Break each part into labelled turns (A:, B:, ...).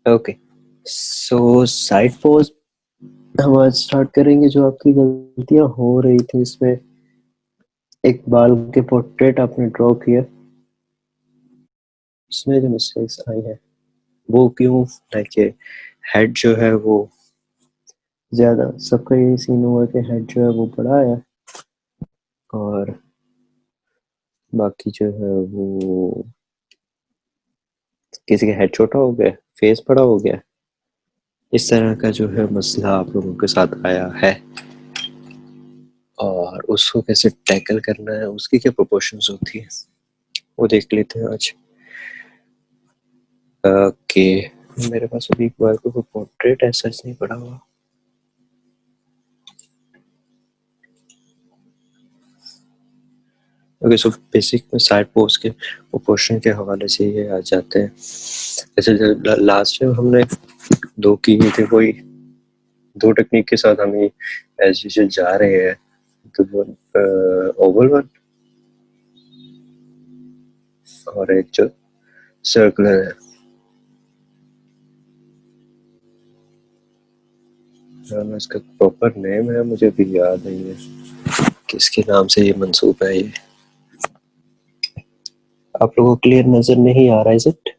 A: Okay, so side pose हम आज start करेंगे। जो आपकी गलतियां हो रही थी इसमें, एक बाल के पोर्ट्रेट आपने ड्रॉ किया, उसमें जो मिस्टेक्स आई हैं वो क्यों, लाइक ये हेड जो है वो ज्यादा, सबका यही सीन हुआ कि हेड जो है वो बड़ा है और बाकी जो है वो किसी का हेड छोटा हो गया, फेस बड़ा हो गया। इस तरह का जो है मसला आप लोगों के साथ आया है और उसको कैसे टैकल करना है, उसकी क्या प्रोपोर्शंस होती है वो देख लेते हैं आज। ओके, मेरे पास अभी एक बार कोई पोर्ट्रेट ऐसा नहीं पड़ा हुआ। ओके, सो बेसिक में साइड पोस्ट के प्रोपोर्शन के हवाले से ये आ जाते हैं। जैसे लास्ट टाइम हमने दो किए थे, वही दो टेक्निक के साथ हम एज यूजुअल जा रहे हैं। तो ओवल वन और एक जो सर्कुलर है। इसका प्रॉपर नेम है, मुझे भी याद नहीं है किसके नाम से ये मंसूब है। ये आप लोगों को क्लियर नजर नहीं आ रहा है? इज इट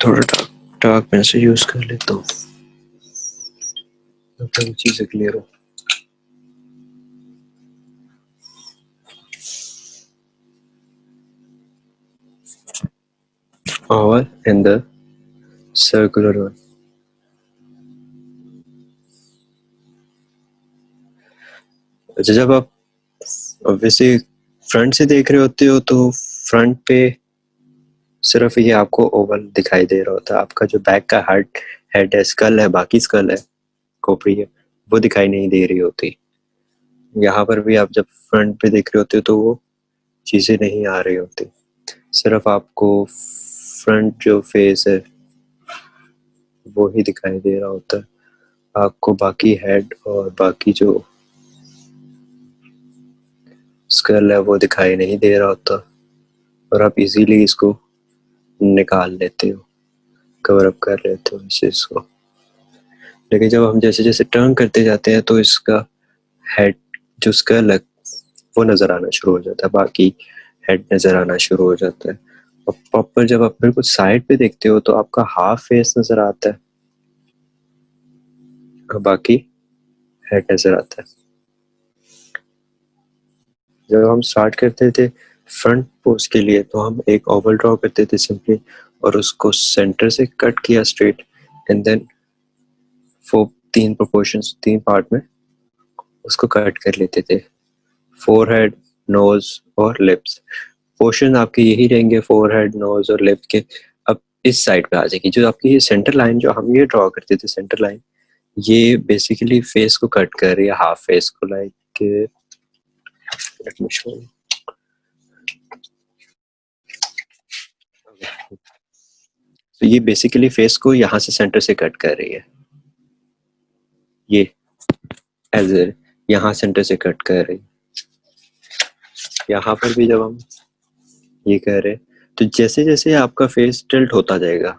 A: थोड़ा डार्क पेन से यूज कर लेता हूँ तब चीजें क्लियर हो। और इन द सर्कुलर वन, जब आप वैसे फ्रंट से देख रहे होते हो तो फ्रंट पे सिर्फ ये आपको ओवल दिखाई दे रहा होता है। आपका जो बैक का हेड है, स्कल है, बाकी स्कल है, खोपड़ी है, वो दिखाई नहीं दे रही होती। यहाँ पर भी आप जब फ्रंट पे देख रहे होते हो तो वो चीजें नहीं आ रही होती, सिर्फ आपको फ्रंट जो फेस है वो ही दिखाई दे रहा होता है। आपको बाकी हेड और बाकी जो स्कल है वो दिखाई नहीं दे रहा होता और आप इजीली इसको निकाल लेते हो, कवर अप कर लेते हो इस चीज को। लेकिन जब हम जैसे जैसे टर्न करते जाते हैं तो इसका हेड जो स्कल है वो नजर आना शुरू हो जाता है, बाकी हेड नजर आना शुरू हो जाता है। और प्रॉपर जब आप बिल्कुल साइड पे देखते हो तो आपका हाफ फेस नजर आता है और बाकी हेड नजर आता है। जब हम स्टार्ट करते थे फ्रंट पोज के लिए तो हम एक ओवल ड्रॉ करते थे सिंपली, और उसको सेंटर से कट किया स्ट्रेट, एंड देन वो तीन प्रोपोर्शंस, तीन पार्ट में उसको कट कर लेते थे। फोरहेड, नोज और लिप्स, पोर्शन आपके यही रहेंगे, फोरहेड, नोज और लिप के। अब इस साइड पे आ जाएगी जो आपकी ये सेंटर लाइन, जो हम ये ड्रॉ करते थे सेंटर लाइन, ये बेसिकली फेस को कट कर रही है, हाफ फेस को। लाइक लेट मी शो, तो ये बेसिकली फेस को यहाँ से सेंटर से कट कर रही है। ये एज यहाँ सेंटर से कट कर रही है। यहाँ पर भी जब हम ये कर रहे हैं तो जैसे जैसे आपका फेस टिल्ट होता जाएगा,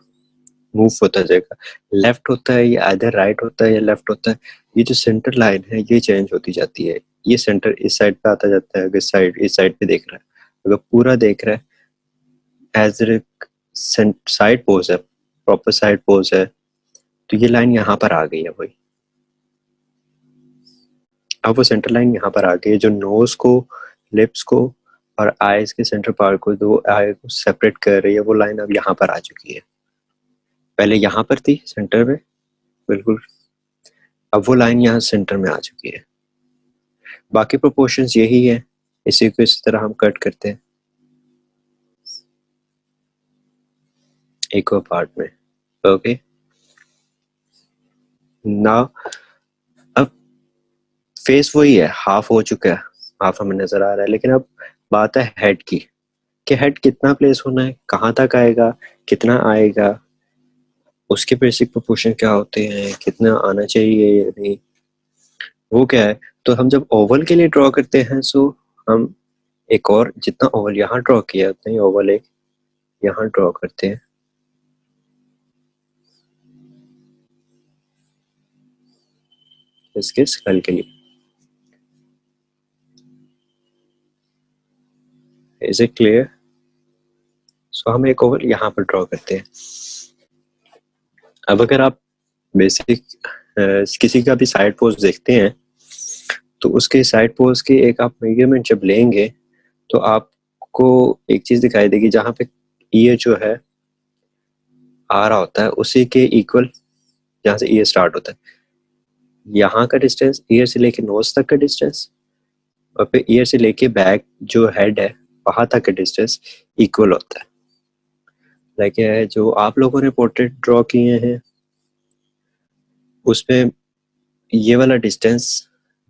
A: मूव होता जाएगा, लेफ्ट होता है या इधर राइट होता है या लेफ्ट होता है, ये जो सेंटर लाइन है ये चेंज होती जाती है। ये सेंटर इस साइड पे आता जाता है, अगर साइड इस साइड पे देख रहा है, अगर पूरा देख रहा है एज साइड पोज है, प्रॉपर साइड पोज है, तो ये लाइन यहाँ पर आ गई है वही। अब वो सेंटर लाइन यहाँ पर आ गई है जो नोज को, लिप्स को और आईज के सेंटर पार्ट को, दो आई को सेपरेट कर रही है, वो लाइन अब यहाँ पर आ चुकी है। पहले यहाँ पर थी सेंटर में बिल्कुल, अब वो लाइन यहाँ सेंटर में आ चुकी है। बाकी प्रोपोर्शंस यही है, इसी को इस तरह हम कट करते हैं एक और पार्ट में। ओके, नाउ अब फेस वही है, हाफ हो चुका है, हाफ हमें नजर आ रहा है, लेकिन अब बात है हेड की, कि हेड कितना प्लेस होना है, कहाँ तक आएगा, कितना आएगा, उसके बेसिक प्रोपोर्शन क्या होते हैं, कितना आना चाहिए या नहीं, वो क्या है। तो हम जब ओवल के लिए ड्रॉ करते हैं सो हम एक और जितना ओवल यहाँ ड्रॉ किया उतना ही ओवल एक यहाँ ड्रॉ करते हैं। इसके स्कल के लिए। Is it clear? सो हम एक ओवल यहाँ पर ड्रॉ करते हैं। अब अगर आप बेसिक किसी का भी साइड पोज देखते हैं तो उसके साइड पोज की एक आप मेजरमेंट जब लेंगे तो आपको एक चीज दिखाई देगी, जहाँ पे ईयर जो है आ रहा होता है उसी के इक्वल जहाँ से ईयर स्टार्ट होता है, यहाँ का डिस्टेंस ईयर से लेके नोज तक का डिस्टेंस, और फिर ईयर से लेके बैक जो हेड है वहां तक का डिस्टेंस इक्वल होता है। लाइक जो आप लोगों ने पोर्ट्रेट ड्रॉ किए हैं उसमें ये वाला डिस्टेंस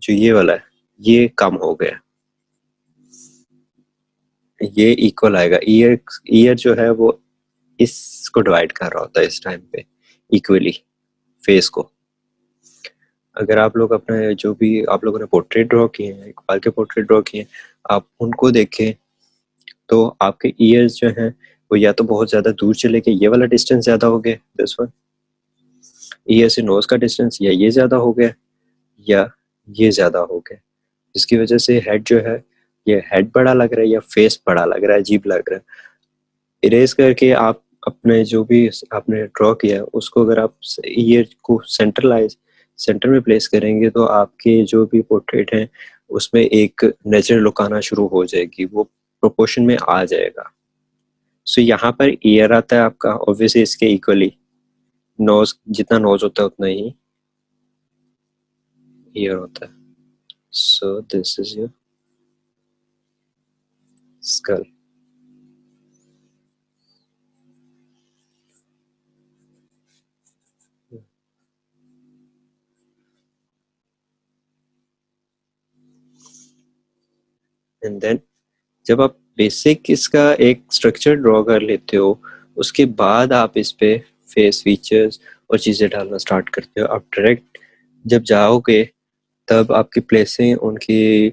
A: जो ये वाला है ये कम हो गया, ये इक्वल आएगा। ईयर ईयर जो है वो इसको डिवाइड कर रहा होता है इस टाइम पे इक्वली फेस को। अगर आप लोग अपने जो भी आप लोगों ने पोर्ट्रेट ड्रॉ किए हैं, इकबाल के पोर्ट्रेट ड्रॉ किए हैं, आप उनको देखें तो आपके ईयर्स जो हैं वो या तो बहुत ज्यादा दूर चले गए, ये वाला डिस्टेंस ज्यादा हो गया दिस वन, ईयर से नोज का डिस्टेंस या ये ज्यादा हो गया या ये ज्यादा हो गया, जिसकी वजह से हेड जो है ये हेड बड़ा लग रहा है या फेस बड़ा लग रहा है, अजीब लग रहा है। इरेज करके आप अपने जो भी आपने ड्रॉ किया है उसको अगर आप ईयर को सेंटर में प्लेस करेंगे तो आपके जो भी पोर्ट्रेट हैं उसमें एक नेचुरल लुक आना शुरू हो जाएगी, वो प्रोपोर्शन में आ जाएगा। सो यहाँ पर ईयर आता है आपका, ऑब्वियसली इसके इक्वली नोज, जितना नोज होता है उतना ही ईयर होता है। So this is your skull. And then जब आप बेसिक इसका एक स्ट्रक्चर ड्रॉ कर लेते हो उसके बाद आप इस पे फेस फीचर्स और चीज़ें डालना स्टार्ट करते हो। आप डायरेक्ट जब जाओगे तब आपकी प्लेसिंग, उनकी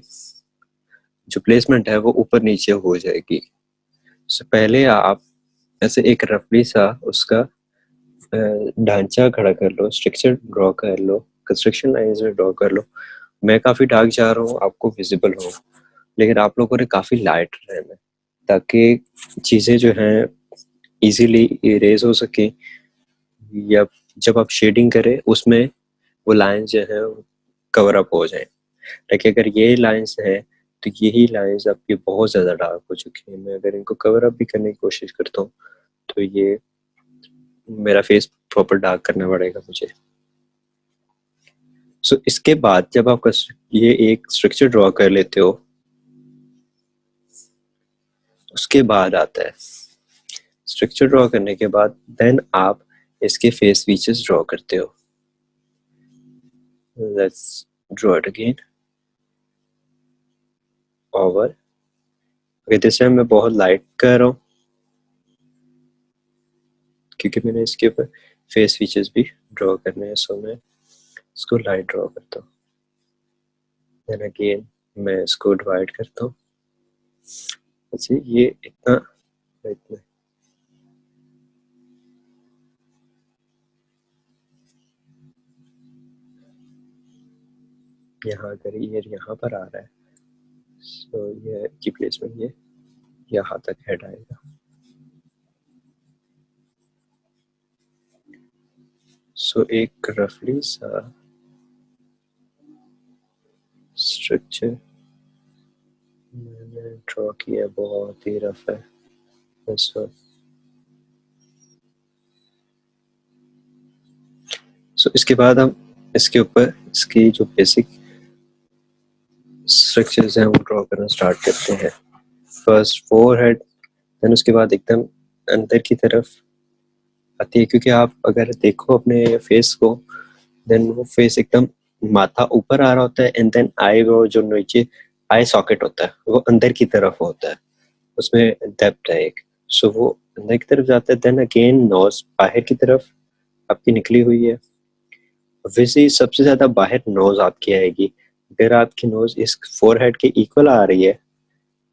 A: जो प्लेसमेंट है वो ऊपर नीचे हो जाएगी। सो पहले आप ऐसे एक रफली सा उसका ढांचा खड़ा कर लो, स्ट्रक्चर ड्रॉ कर लो, कंस्ट्रक्शन लाइंस में ड्रॉ कर लो। मैं काफ़ी डार्क जा रहा हूँ आपको विजिबल हो, लेकिन आप लोगों ने काफ़ी लाइट रहना है ताकि चीज़ें जो हैं इजीली इरेज हो सके, या जब आप शेडिंग करें उसमें वो लाइंस जो है कवर अप हो जाए। लेकिन अगर ये लाइंस हैं तो यही लाइंस आपकी बहुत ज़्यादा डार्क हो चुकी है, मैं अगर इनको कवर अप भी करने की कोशिश करता हूँ तो ये मेरा फेस प्रॉपर डार्क करना पड़ेगा मुझे। सो इसके बाद जब आप ये एक स्ट्रक्चर ड्रॉ कर लेते हो उसके बाद आता है स्ट्रक्चर ड्रॉ करने के बाद देन आप इसके फेस फीचर्स ड्रॉ करते हो। Let's draw it again over. This time मैं बहुत लाइट कर रहा हूँ क्योंकि मैंने इसके ऊपर फेस फीचर्स भी ड्रॉ करने हैं, सो मैं इसको लाइट ड्रॉ करता हूँ। देन अगेन मैं इसको डिवाइड करता हूँ। अच्छा ये इतना इतना यहाँ अगर ईयर यहाँ पर आ रहा है सो ये की प्लेसमेंट ये यहाँ तक हेड आएगा। सो एक रफली सा स्ट्रक्चर मैंने ड्रॉ किया, बहुत ही रफ है इस वक्त। सो इसके बाद हम इसके ऊपर इसकी जो बेसिक स्ट्रक्चर्स हैं वो ड्रॉ करना स्टार्ट करते हैं। फर्स्ट फोरहेड, देन उसके बाद एकदम अंदर की तरफ आती है, क्योंकि आप अगर देखो अपने फेस को देन वो फेस एकदम माथा ऊपर आ रहा होता है एंड देन आई वो जो नीचे आई सॉकेट होता है वो अंदर की तरफ होता है, उसमें डेप्थ है एक। सो वो अंदर की तरफ जाता है, देन अगेन नोज बाहर की तरफ आपकी निकली हुई है। वैसे ही सबसे ज्यादा बाहर नोज आपकी आएगी। अगर आपकी नोज इस फोरहेड के इक्वल आ रही है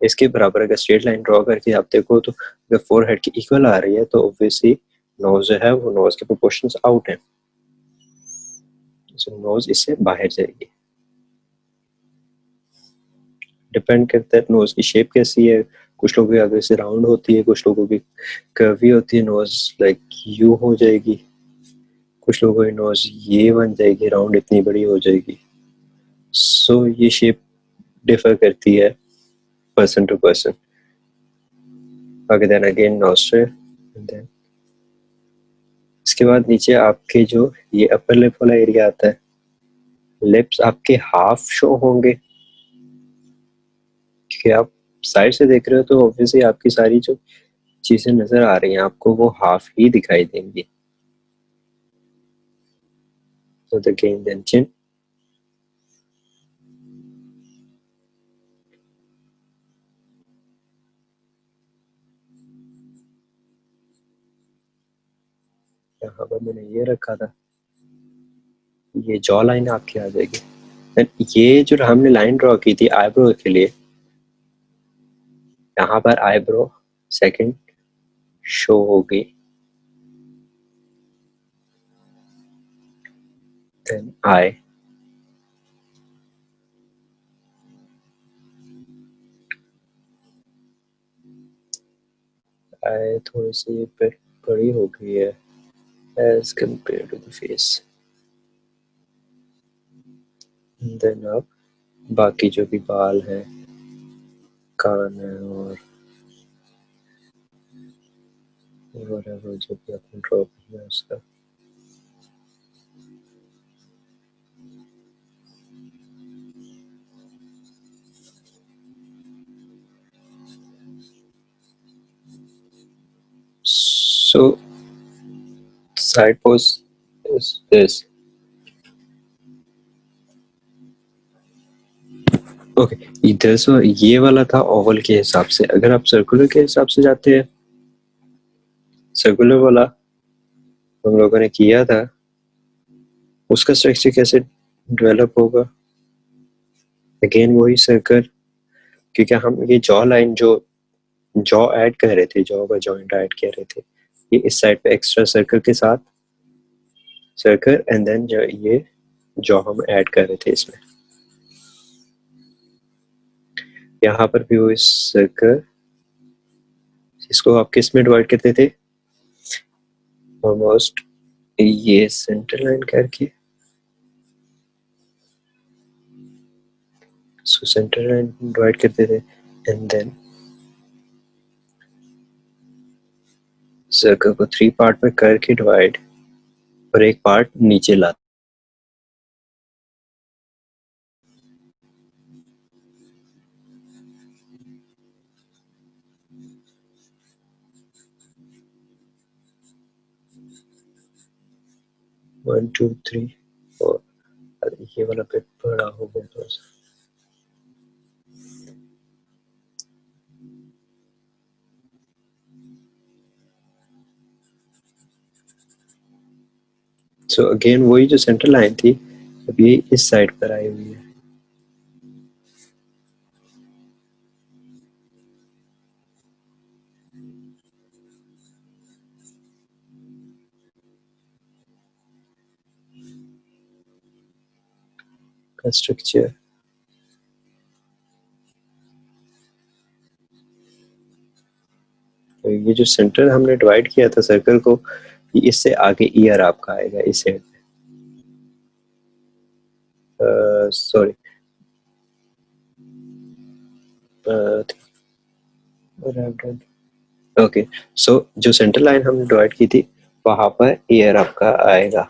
A: इसके बराबर अगर स्ट्रेट लाइन ड्रॉ करके आप देखो तो अगर फोरहेड की इक्वल आ रही है तो ऑब्वियसली नोज जो है वो नोज के प्रोपोर्शंस आउट है, सो नोज इससे बाहर जाएगी। डिपेंड करता है नोज की शेप कैसी है, कुछ लोगों की आगे से राउंड होती है, कुछ लोगों की कर्वी होती है, नोज लाइक यू हो जाएगी, कुछ लोगों की नोज ये बन जाएगी, राउंड इतनी बड़ी हो जाएगी। सो ये शेप डिफर करती है person to person. Then again nostril, then इसके बाद नीचे आपके जो ये अपर लिप वाला एरिया आता है, लिप्स आपके हाफ शो होंगे क्योंकि आप साइड से देख रहे हो तो ऑब्वियसली आपकी सारी जो चीजें नजर आ रही हैं आपको वो हाफ ही दिखाई देंगी। So the gain then chin, यहाँ पर मैंने ये रखा था, ये जॉ लाइन आपकी आ जाएगी। ये जो हमने लाइन ड्रॉ की थी आईब्रो के लिए, यहाँ पर आईब्रो सेकंड शो होगी, देन आई, आई थोड़ी सी बड़ी हो गई है as compare to the face. Then अब बाकी जो भी बाल है, कान है और जो भी आपने ड्रॉ किया उसका so side pose is this. Okay इधर से ये वाला था ओवल के हिसाब से, अगर आप सर्कुलर के हिसाब से जाते हैं, सर्कुलर वाला हम लोगों ने किया था, उसका स्ट्रक्चर कैसे डेवलप होगा, अगेन वही सर्कल, क्योंकि हम ये जॉ लाइन जो जॉ ऐड कर रहे थे, जॉ का जॉइंट ऐड कर रहे थे, ये इस साइड पे एक्स्ट्रा सर्कल के साथ सर्कल एंड देन जो ये जॉ हम ऐड कर रहे थे इसमें, यहाँ पर भी वो इस सर्कल, इसको आप किस में डिवाइड करते थे, ऑलमोस्ट ये सेंटर लाइन करके, इसको सेंटर लाइन डिवाइड करते थे एंड देन सर्कल को 3 पार्ट में करके डिवाइड और एक पार्ट नीचे लाते। वन टू थ्री फोर, ये वाला पेट बड़ा हो गया थोड़ा सा, सो अगेन वही जो सेंटर लाइन थी अब ये इस साइड पर आई हुई है, का स्ट्रक्चर तो ये जो सेंटर हमने डिवाइड किया था सर्कल को, इससे आगे ईयर आपका आएगा इस साइड पे, सॉरी ओके, सो जो सेंटर लाइन हमने डिवाइड की थी वहां पर ईयर आपका आएगा।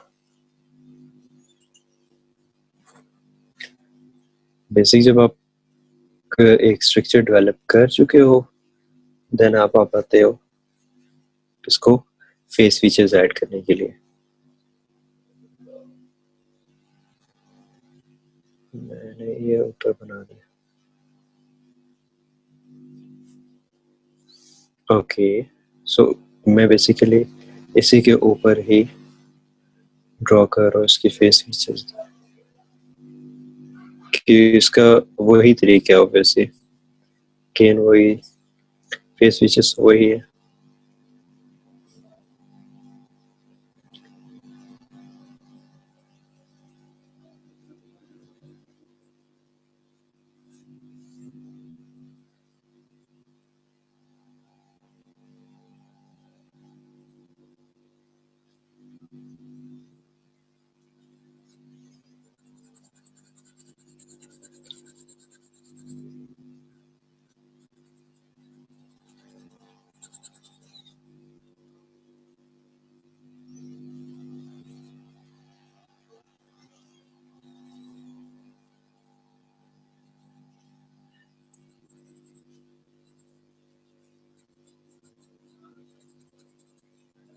A: बेसिक जब आप एक स्ट्रक्चर डेवलप कर चुके हो देन आप आते हो इसको फेस फीचर्स ऐड करने के लिए। मैंने ये ऊपर बना दिया, ओके सो मैं बेसिकली इसी के ऊपर ही ड्रॉ कर रहा हूँ इसकी फेस फीचर्स, कि इसका वही तरीका है ऑब्वियसली गेन वही, फेस फीचर्स वही है।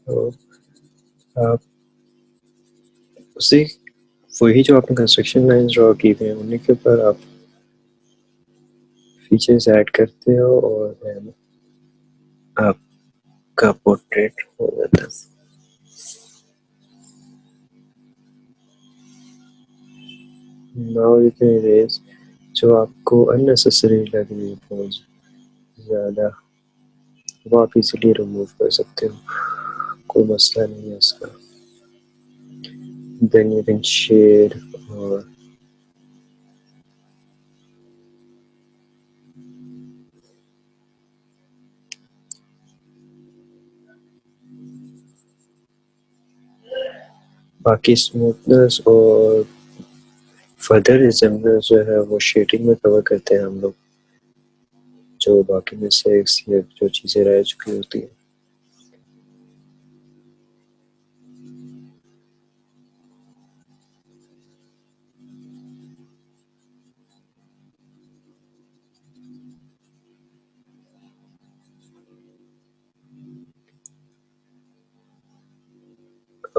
A: तो आप उसी वही जो आपने कंस्ट्रक्शन लाइंस ड्रॉ की हुई हैं उन्हीं के ऊपर आप फीचर्स ऐड करते हो और then आपका पोर्ट्रेट हो जाता है। नाउ यू कैन इरेज जो आपको अननेसेसरी लग रही है बहुत ज़्यादा, वो आप इजीली रिमूव कर सकते हो, कोई मसला नहीं है उसका। देन यू कैन शेयर और बाकी स्मूथनेस और फर्दर रिजेम्बलेंस जो है वो शेडिंग में कवर करते हैं हम लोग, जो बाकी में से जो चीज़ें रह चुकी होती हैं।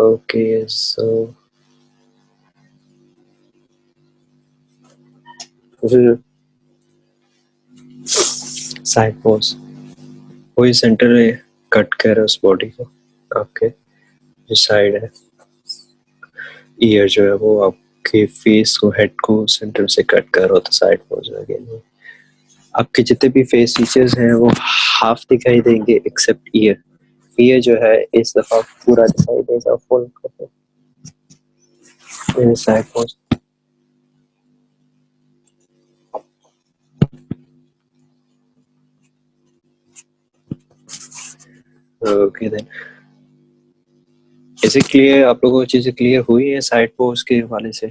A: ओके सो साइड पोज वही सेंटर में कट कर उस बॉडी को, आपके जो साइड है ईयर जो है वो आपके फेस को हेड को सेंटर से कट कर, तो साइड पोज में अगेन आपके जितने भी फेस फीचर्स हैं वो हाफ दिखाई देंगे एक्सेप्ट ईयर। ईयर जो है इस दफा पूरा दिखाई देगा full side pose. Okay then इसे क्लियर, आप लोगों को चीजें क्लियर हुई है साइड पोज के हवाले से?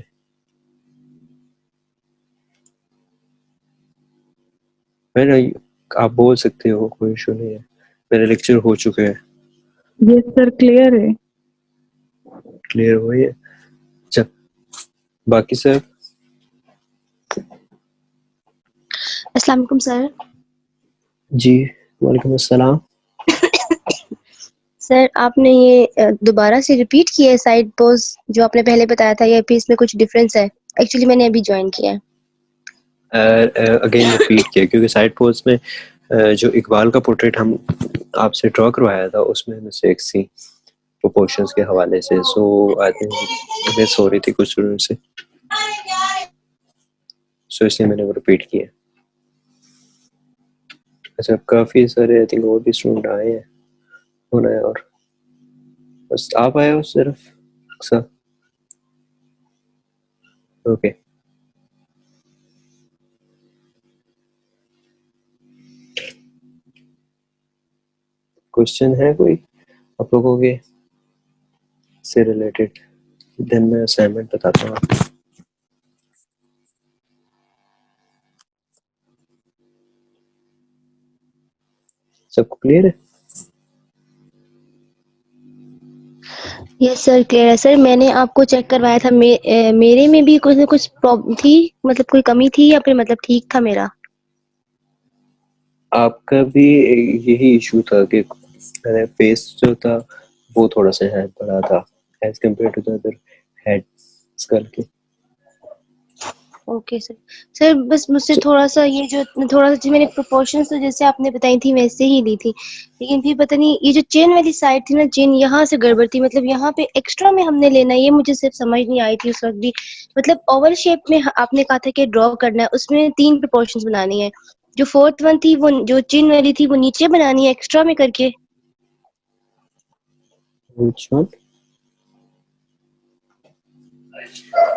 A: मैंने आप बोल सकते हो, कोई इशू नहीं है, मेरे लेक्चर हो चुके हैं।
B: यस सर क्लियर है।
A: क्लियर हुई है। अच्छा बाकी सर?
C: अस्सलाम वालेकुम सर।
A: जी वालेकुम अस्सलाम।
C: सर आपने ये दोबारा से रिपीट किया है साइड पोज जो आपने पहले बताया था, या फिर इसमें कुछ डिफरेंस है? एक्चुअली मैंने अभी ज्वाइन किया है।
A: अगेन रिपीट किया क्योंकि साइड पोज में जो इकबाल का पोर्ट्रेट हम आपसे ड्रॉ करवाया था उसमें मिस्टेक्स थी प्रोपोर्शंस के हवाले से, सो आई थिंक मिस हो रही थी कुछ स्टूडेंट से, सो इसलिए मैंने वो रिपीट किया। अच्छा काफ़ी सारे आई थिंक और भी स्टूडेंट आए हैं, होना है, और बस आप आए हो सिर्फ सर? ओके क्वेश्चन है कोई आप लोगों के से रिलेटेड? देन मैं असाइनमेंट बताता हूँ। सबको क्लियर है?
C: यस सर क्लियर है। सर मैंने आपको चेक करवाया था, मेरे में भी कुछ ना कुछ प्रॉब्लम थी, मतलब कोई कमी थी या फिर मतलब ठीक था मेरा?
A: आपका भी यही इशू था कि फेस जो था वो थोड़ा सा हेड बड़ा था as compared to the other head skull के।
C: Okay sir. सर बस मुझसे थोड़ा सा ये जो थोड़ा सा जो मैंने प्रोपोर्शंस तो जैसे आपने बताई थी वैसे ही ली थी, लेकिन फिर पता नहीं ये जो चेन वाली साइड थी ना, चेन यहाँ से गड़बड़ थी, मतलब यहाँ पे एक्स्ट्रा में हमने लेना है, ये मुझे सिर्फ समझ नहीं आई थी उस वक्त भी। मतलब ओवल शेप में आपने कहा था कि ड्रॉ करना है, उसमें 3 प्रोपोर्शंस बनानी है, जो फोर्थ वन थी वो जो चिन वाली थी वो नीचे बनानी है एक्स्ट्रा में करके।
A: Which one?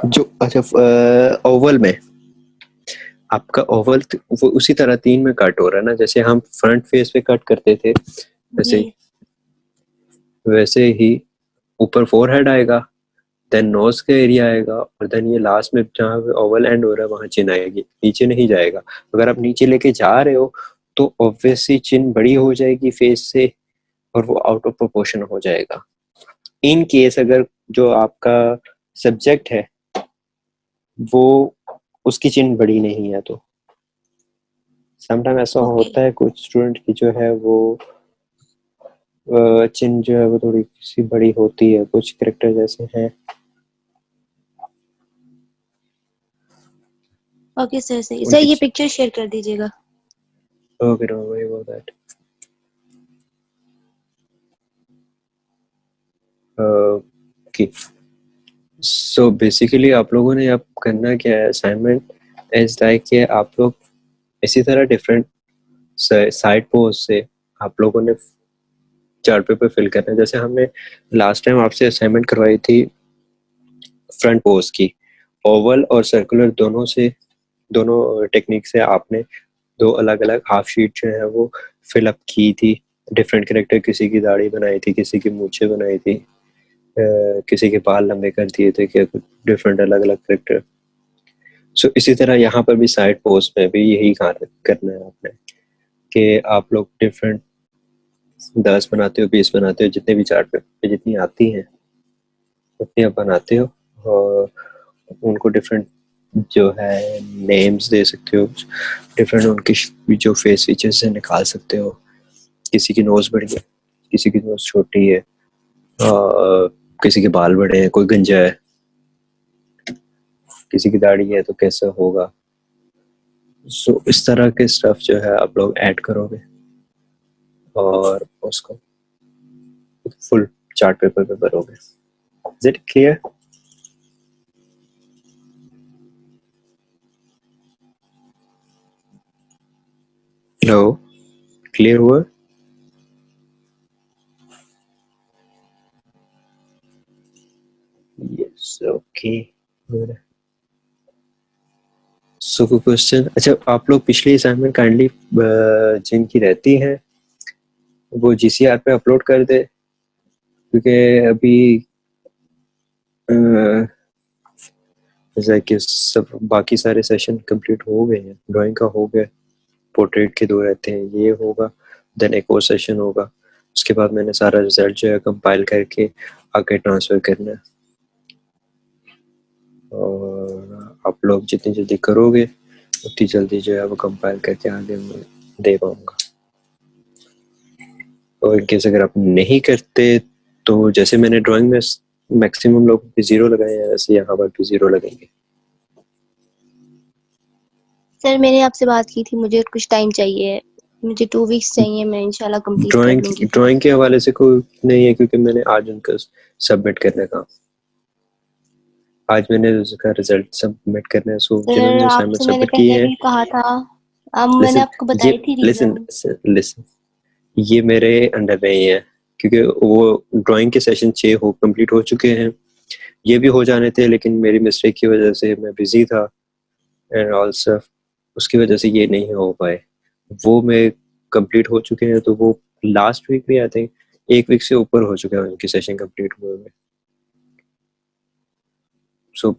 A: जो अच्छा ओवल में आपका ओवल वो उसी तरह 3 में कट हो रहा है ना, जैसे हम फ्रंट फेस पे कट करते थे
C: जी
A: वैसे ही ऊपर फोरहेड आएगा, देन नोज का एरिया आएगा, और देन ये लास्ट में जहाँ पे ओवल एंड हो रहा है वहाँ चिन आएगी, नीचे नहीं जाएगा। अगर आप नीचे लेके जा रहे हो तो ऑब्वियसली चिन बड़ी हो जाएगी फेस से और वो आउट ऑफ प्रोपोर्शन हो जाएगा। इन केस अगर जो आपका सब्जेक्ट है वो उसकी चिन बड़ी नहीं है तो समटाइम ऐसा
C: ओके
A: होता है कुछ स्टूडेंट की जो है वो चिन जो है वो थोड़ी सी बड़ी होती है, कुछ करेक्टर जैसे हैं।
C: ओके सर सही सर,
A: उनकी
C: ये पिक्चर शेयर कर दीजिएगा।
A: Okay don't worry about that. Okay so basically आप लोगों ने अब करना क्या है, असाइनमेंट इज लाइक कि आप लोग इसी तरह डिफरेंट साइड पोज से आप लोगों ने चार्ट पेपर फिल करना है। जैसे हमने लास्ट टाइम आपसे असाइनमेंट करवाई थी फ्रंट पोज की, ओवल और सर्कुलर दोनों टेक्निक से आपने 2 अलग अलग हाफ शीट जो है वो फिल अप की थी। डिफरेंट कैरेक्टर, किसी की दाढ़ी बनाई थी, किसी की मूछें बनाई थी, किसी के बाल लंबे कर दिए थे, कि डिफरेंट अलग अलग कैरेक्टर। सो इसी तरह यहाँ पर भी साइड पोस्ट में भी यही करना है आपने कि आप लोग डिफरेंट 10 बनाते हो, 20 बनाते हो, जितने भी चार्ट पे जितनी आती हैं उतनी आप बनाते हो, और उनको डिफरेंट जो है नेम्स दे सकते हो, डिफरेंट उनकी जो फेस फीचर्स है निकाल सकते हो। किसी की नोज बड़ी है, किसी की नोज छोटी है, किसी के बाल बड़े हैं, कोई गंजा है, किसी की दाढ़ी है, तो कैसा होगा। सो इस तरह के स्टफ जो है आप लोग ऐड करोगे और उसको फुल चार्ट पेपर पे भरोगे। Is it clear? Hello, clear हुआ? Yes okay good. सो कोई क्वेश्चन? अच्छा आप लोग पिछली असाइनमेंट काइंडली जिनकी रहती है वो जीसीआर पे अपलोड कर दे, क्योंकि अभी जैसा कि सब बाकी सारे सेशन कंप्लीट हो गए हैं। ड्राइंग का हो गया, पोर्ट्रेट के 2 रहते हैं, ये होगा, देन एक और सेशन होगा, उसके बाद मैंने सारा रिजल्ट जो है कंपाइल करके आगे ट्रांसफर करना है। और आप लोग जितनी जल्दी करोगे उतनी जल्दी जो है वो कंपाइल करके आगे मैं दे पाऊंगा। और इनकेस अगर आप नहीं करते तो जैसे मैंने ड्राइंग में मैक्सिमम लोग भी 0 लगाए हैं, वैसे यहाँ पर भी 0 लगेंगे।
C: सर मैंने आपसे बात की थी, मुझे कुछ टाइम चाहिए, मुझे 2 वीक्स चाहिए, मैं इंशाल्लाह कंप्लीट कर लूंगी।
A: ड्राइंग के हवाले से कोई नहीं है, क्योंकि मैंने आज उनका सबमिट करने का, आज मैंने उसका रिजल्ट सबमिट करना है। सो जिन्होंने
C: सर
A: असाइनमेंट
C: आपसे मैंने
A: सबमिट किए
C: पहले
A: हैं,
C: भी कहा था, अब मैंने
A: लिसन
C: आपको
A: ये
C: बताई थी
A: लिसन
C: रीजन।
A: लिसन ये मेरे अंडर में ही है, क्योंकि वो ड्राइंग के सेशन 6 हो कंप्लीट हो चुके हैं, ये भी हो जाने थे, लेकिन मेरी मिस्टेक की वजह से मैं बिजी था एंड ऑल्सो उसकी वजह से ये नहीं हो पाए। वो मैं कंप्लीट हो चुके हैं, तो वो लास्ट वीक भी आई थिंक 1 वीक से ऊपर हो चुका है उनकी सेशन कंप्लीट हुए हुए। सो